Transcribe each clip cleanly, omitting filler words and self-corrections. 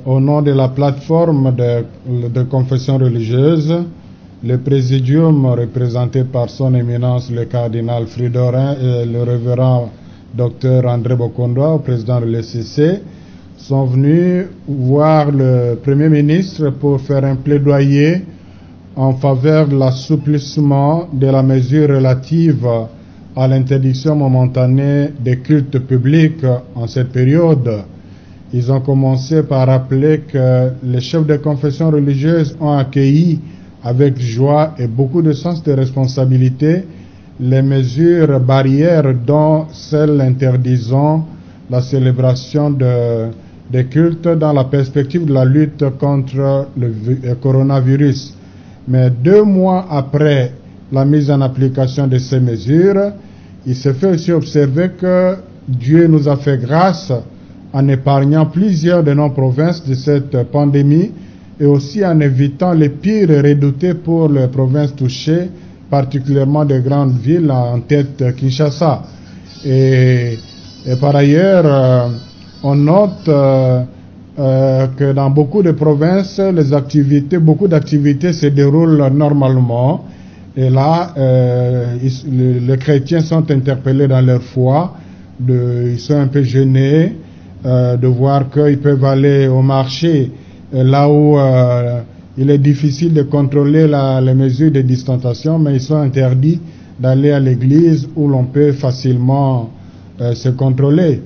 Au nom de la plateforme de confession religieuse, le Présidium, représenté par son éminence le cardinal Fridolin et le révérend Dr André Bokondoa, président de l'ECC, sont venus voir le Premier ministre pour faire un plaidoyer en faveur de l'assouplissement de la mesure relative à l'interdiction momentanée des cultes publics en cette période. Ils ont commencé par rappeler que les chefs de confession religieuse ont accueilli avec joie et beaucoup de sens de responsabilité les mesures barrières dont celles interdisant la célébration des cultes dans la perspective de la lutte contre le coronavirus. Mais 2 mois après la mise en application de ces mesures, il se fait aussi observer que Dieu nous a fait grâce en épargnant plusieurs de nos provinces de cette pandémie et aussi en évitant les pires redoutés pour les provinces touchées, particulièrement des grandes villes, en tête Kinshasa. Et par ailleurs, on note que dans beaucoup de provinces, beaucoup d'activités se déroulent normalement. Et là, les chrétiens sont interpellés dans leur foi, ils sont un peu gênés de voir qu'ils peuvent aller au marché là où il est difficile de contrôler les mesures de distanciation, mais ils sont interdits d'aller à l'église où l'on peut facilement se contrôler.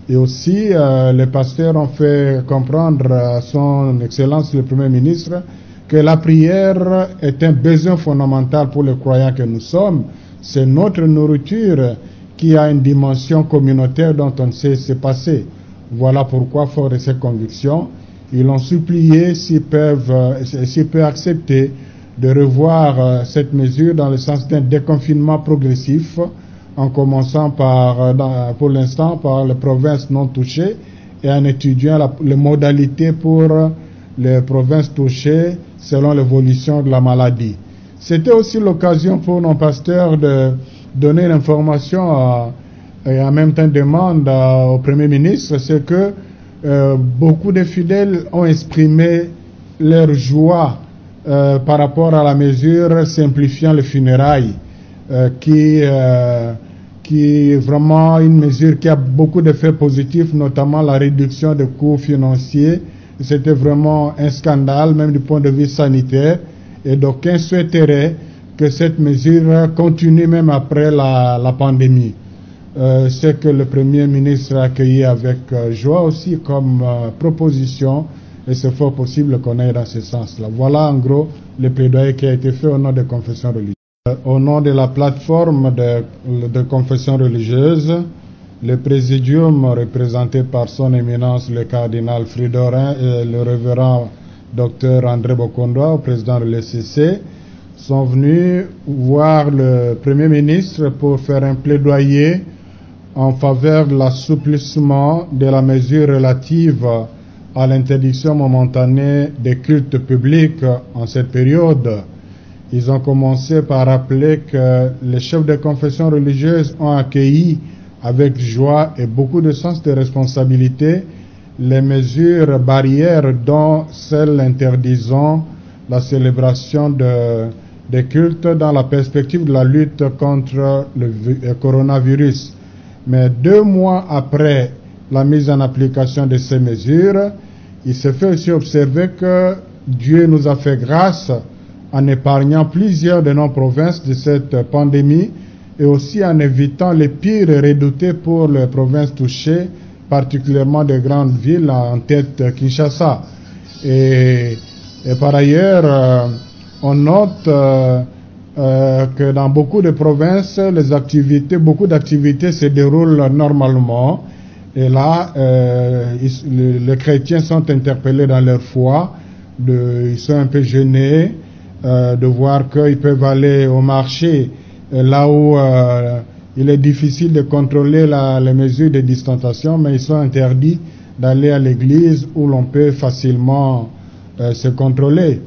Et aussi, les pasteurs ont fait comprendre à son Excellence le Premier ministre que la prière est un besoin fondamental pour les croyants que nous sommes. C'est notre nourriture qui a une dimension communautaire dont on ne sait se passer. Voilà pourquoi, fort de ces convictions, ils ont supplié s'ils peuvent accepter de revoir cette mesure dans le sens d'un déconfinement progressif, en commençant pour l'instant par les provinces non touchées et en étudiant les modalités pour les provinces touchées selon l'évolution de la maladie. C'était aussi l'occasion pour nos pasteurs de donner l'information et en même temps demande au Premier ministre, c'est que beaucoup de fidèles ont exprimé leur joie par rapport à la mesure simplifiant les funérailles, qui est vraiment une mesure qui a beaucoup d'effets positifs, notamment la réduction des coûts financiers. C'était vraiment un scandale, même du point de vue sanitaire, et d'aucuns souhaiteraient que cette mesure continue même après la pandémie. C'est que le Premier ministre a accueilli avec joie aussi comme proposition, et c'est fort possible qu'on aille dans ce sens-là. Voilà en gros le plaidoyer qui a été fait au nom des confessions religieuses. Au nom de la plateforme de confession religieuse, le Présidium, représenté par son éminence le cardinal Fridolin et le révérend Dr André Bokondoa, président de l'ECC, sont venus voir le Premier ministre pour faire un plaidoyer en faveur de l'assouplissement de la mesure relative à l'interdiction momentanée des cultes publics en cette période. Ils ont commencé par rappeler que les chefs de confession religieuse ont accueilli avec joie et beaucoup de sens de responsabilité les mesures barrières dont celles interdisant la célébration des cultes dans la perspective de la lutte contre le coronavirus. Mais 2 mois après la mise en application de ces mesures, il se fait aussi observer que Dieu nous a fait grâce en épargnant plusieurs de nos provinces de cette pandémie et aussi en évitant les pires redoutés pour les provinces touchées, particulièrement des grandes villes, en tête Kinshasa. Et par ailleurs, on note que dans beaucoup de provinces, beaucoup d'activités se déroulent normalement. Et là, les chrétiens sont interpellés dans leur foi, ils sont un peu gênés de voir qu'ils peuvent aller au marché là où il est difficile de contrôler les mesures de distanciation, mais ils sont interdits d'aller à l'église où l'on peut facilement se contrôler.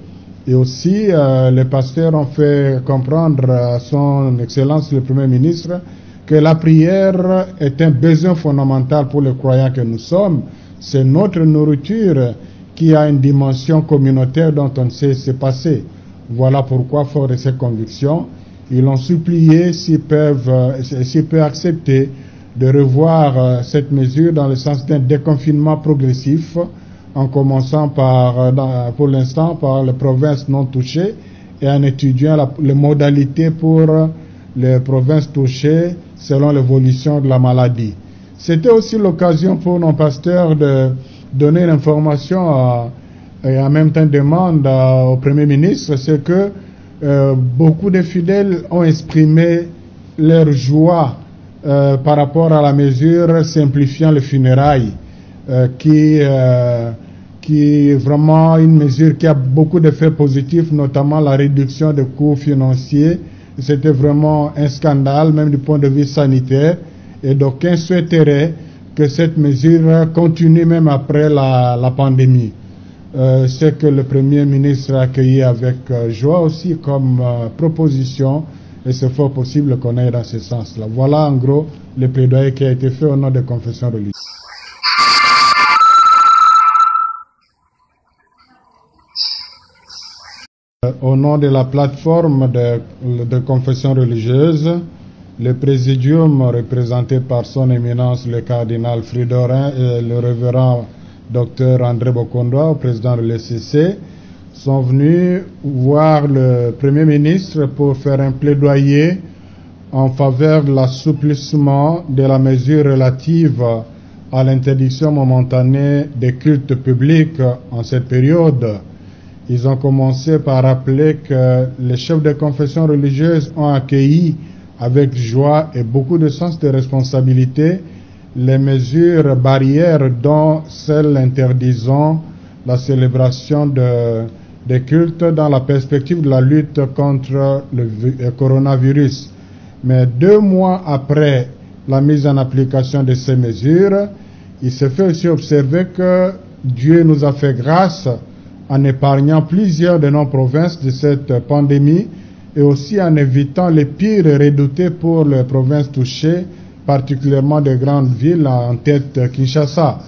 Et aussi, les pasteurs ont fait comprendre à son Excellence le Premier ministre que la prière est un besoin fondamental pour les croyants que nous sommes. C'est notre nourriture qui a une dimension communautaire dont on ne sait se passer. Voilà pourquoi, fort de ses convictions, ils ont supplié s'ils peuvent accepter de revoir cette mesure dans le sens d'un déconfinement progressif, en commençant pour l'instant par les provinces non touchées et en étudiant les modalités pour les provinces touchées selon l'évolution de la maladie. C'était aussi l'occasion pour nos pasteurs de donner l'information et en même temps demande au Premier ministre, c'est que beaucoup de fidèles ont exprimé leur joie par rapport à la mesure simplifiant les funérailles, qui est vraiment une mesure qui a beaucoup d'effets positifs, notamment la réduction des coûts financiers. C'était vraiment un scandale, même du point de vue sanitaire, et d'aucuns souhaiteraient que cette mesure continue même après la pandémie. C'est que le Premier ministre a accueilli avec joie aussi comme proposition, et c'est fort possible qu'on aille dans ce sens-là. Voilà en gros le plaidoyer qui a été fait au nom des confessions religieuses. Au nom de la plateforme de confessions religieuses, le Présidium représenté par son éminence le cardinal Fridolin et le révérend Dr André Bokondoa, président de l'ECC, sont venus voir le Premier ministre pour faire un plaidoyer en faveur de l'assouplissement de la mesure relative à l'interdiction momentanée des cultes publics en cette période. Ils ont commencé par rappeler que les chefs de confession religieuse ont accueilli avec joie et beaucoup de sens de responsabilité les mesures barrières, dont celles interdisant la célébration des cultes dans la perspective de la lutte contre le coronavirus. Mais 2 mois après la mise en application de ces mesures, il se fait aussi observer que Dieu nous a fait grâce en épargnant plusieurs de nos provinces de cette pandémie et aussi en évitant les pires redoutés pour les provinces touchées, particulièrement des grandes villes, en tête Kinshasa.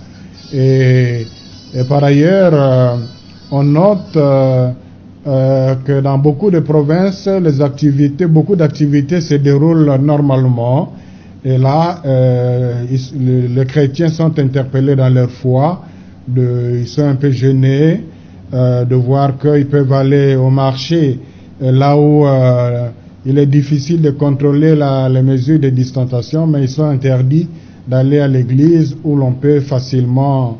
Et par ailleurs, on note que dans beaucoup de provinces, beaucoup d'activités se déroulent normalement. Et là, les chrétiens sont interpellés dans leur foi, ils sont un peu gênés de voir qu'ils peuvent aller au marché là où il est difficile de contrôler les mesures de distanciation, mais ils sont interdits d'aller à l'église où l'on peut facilement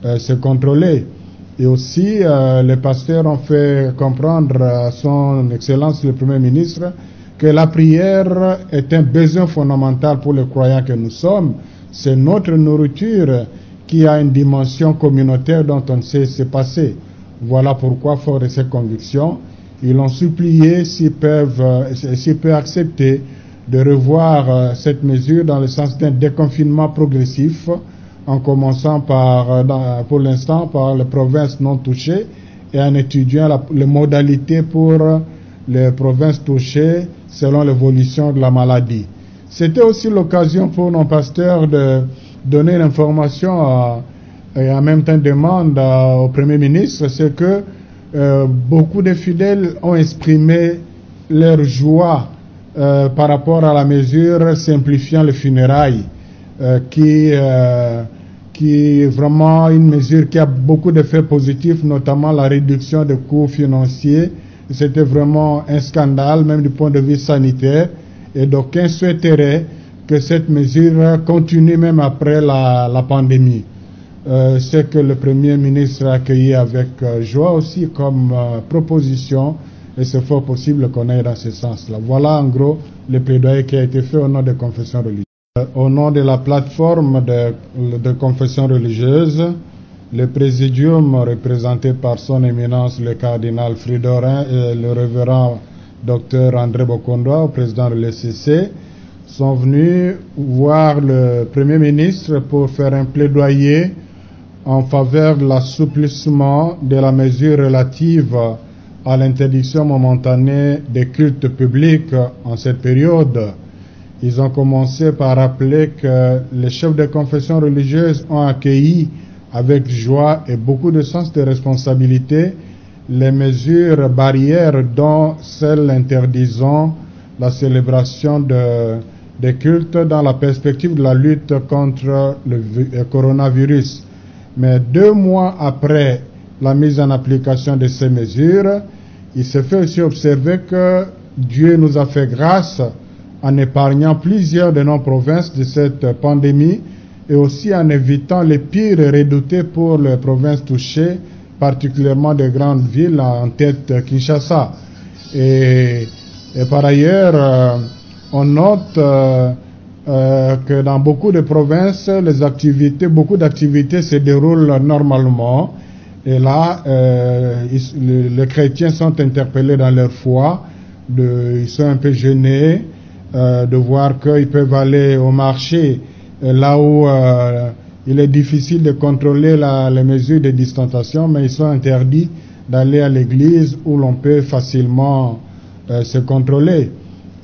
se contrôler. Et aussi, les pasteurs ont fait comprendre à son Excellence le Premier ministre que la prière est un besoin fondamental pour les croyants que nous sommes. C'est notre nourriture qui a une dimension communautaire dont on ne sait se passer. Voilà pourquoi, fort de ses convictions, ils ont supplié s'ils peuvent accepter de revoir cette mesure dans le sens d'un déconfinement progressif, en commençant pour l'instant par les provinces non touchées et en étudiant les modalités pour les provinces touchées selon l'évolution de la maladie. C'était aussi l'occasion pour nos pasteurs de donner l'information et en même temps demande au Premier ministre, c'est que beaucoup de fidèles ont exprimé leur joie par rapport à la mesure simplifiant les funérailles, qui est vraiment une mesure qui a beaucoup d'effets positifs, notamment la réduction des coûts financiers. C'était vraiment un scandale, même du point de vue sanitaire, et d'aucuns souhaiteraient que cette mesure continue même après la pandémie. C'est que le Premier ministre a accueilli avec joie aussi comme proposition, et c'est fort possible qu'on aille dans ce sens-là. Voilà en gros le plaidoyer qui a été fait au nom des confessions religieuses. Au nom de la plateforme de confessions religieuses, le Présidium représenté par son éminence le cardinal Fridolin et le révérend Dr André Bokondoa, président de l'ECC, sont venus voir le Premier ministre pour faire un plaidoyer en faveur de l'assouplissement de la mesure relative à l'interdiction momentanée des cultes publics en cette période. Ils ont commencé par rappeler que les chefs de confession religieuse ont accueilli avec joie et beaucoup de sens de responsabilité les mesures barrières, dont celles interdisant la célébration des cultes dans la perspective de la lutte contre le coronavirus. Mais 2 mois après la mise en application de ces mesures, il se fait aussi observer que Dieu nous a fait grâce en épargnant plusieurs de nos provinces de cette pandémie et aussi en évitant les pires redoutés pour les provinces touchées, particulièrement des grandes villes, en tête Kinshasa. Et par ailleurs, on note que dans beaucoup de provinces, beaucoup d'activités se déroulent normalement. Et là, les chrétiens sont interpellés dans leur foi, ils sont un peu gênés de voir qu'ils peuvent aller au marché là où il est difficile de contrôler les mesures de distanciation, mais ils sont interdits d'aller à l'église où l'on peut facilement se contrôler.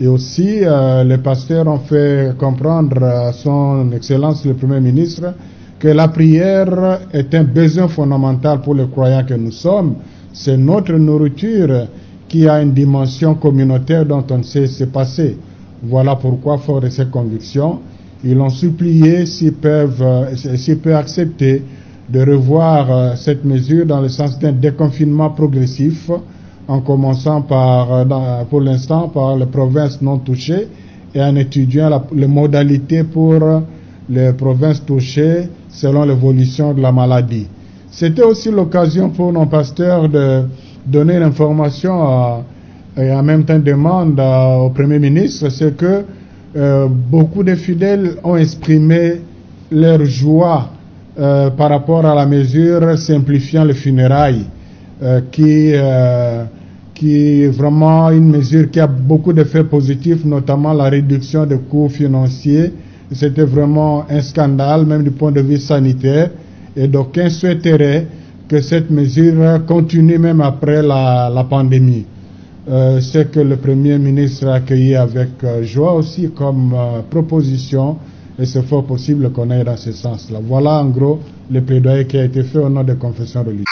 Et aussi, les pasteurs ont fait comprendre à son Excellence le Premier ministre que la prière est un besoin fondamental pour les croyants que nous sommes. C'est notre nourriture qui a une dimension communautaire dont on ne sait se passer. Voilà pourquoi, fort de ces convictions, ils ont supplié s'ils peuvent accepter de revoir cette mesure dans le sens d'un déconfinement progressif, en commençant pour l'instant par les provinces non touchées et en étudiant les modalités pour les provinces touchées selon l'évolution de la maladie. C'était aussi l'occasion pour nos pasteurs de donner l'information et en même temps demande au Premier ministre, c'est que beaucoup de fidèles ont exprimé leur joie par rapport à la mesure simplifiant les funérailles, qui est vraiment une mesure qui a beaucoup d'effets positifs, notamment la réduction des coûts financiers. C'était vraiment un scandale, même du point de vue sanitaire, et d'aucuns souhaiteraient que cette mesure continue même après la pandémie. C'est que le Premier ministre a accueilli avec joie aussi comme proposition, et c'est fort possible qu'on aille dans ce sens-là. Voilà en gros le plaidoyer qui a été fait au nom des confessions religieuses.